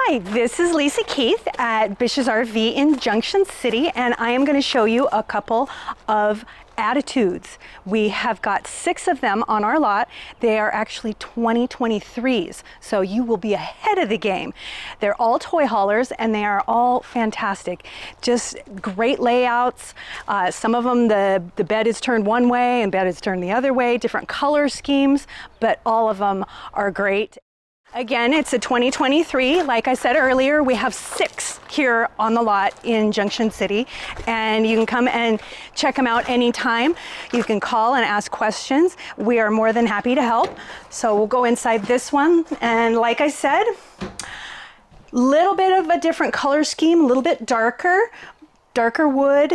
Hi, this is LmKeith at BISH'S RV in Junction City, and I am going to show you a couple of Attitudes. We have got 6 of them on our lot. They are actually 2023s, so you will be ahead of the game. They're all toy haulers and they are all fantastic. Just great layouts. Some of them, the bed is turned one way and bed is turned the other way, different color schemes, but all of them are great. Again, it's a 2023. Like I said earlier, we have 6 here on the lot in Junction City, and you can come and check them out anytime. You can call and ask questions. We are more than happy to help. So we'll go inside this one, and like I said, little bit of a different color scheme, a little bit darker wood,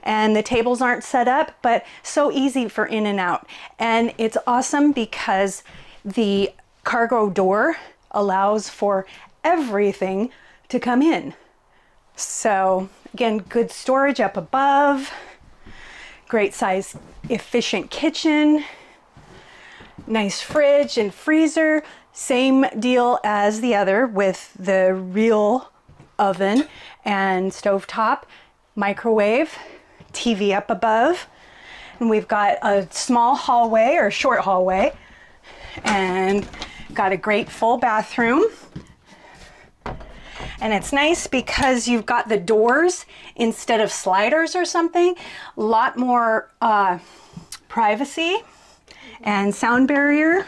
and the tables aren't set up, but so easy for in and out. And it's awesome because the cargo door allows for everything to come in. So again, good storage up above, great size, efficient kitchen, nice fridge and freezer, same deal as the other with the real oven and stovetop, microwave, TV up above, and we've got a small hallway or short hallway, and got a great full bathroom. And it's nice because you've got the doors instead of sliders or something. A lot more privacy and sound barrier,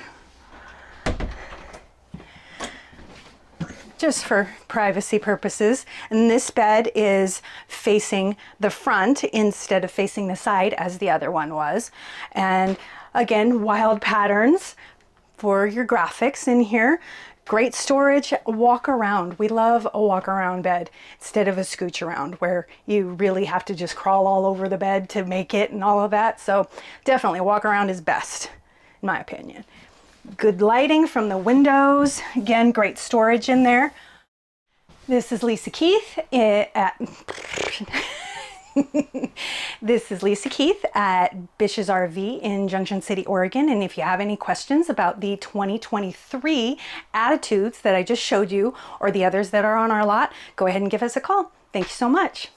just for privacy purposes. And this bed is facing the front instead of facing the side as the other one was. And again, wild patterns for your graphics in here. Great storage, walk around. We love a walk around bed instead of a scooch around where you really have to just crawl all over the bed to make it and all of that. So definitely walk around is best, in my opinion. Good lighting from the windows. Again, great storage in there. This is LmKeith This is LmKeith at BISH'S RV in Junction City, Oregon. And if you have any questions about the 2023 Attitudes that I just showed you or the others that are on our lot, go ahead and give us a call. Thank you so much.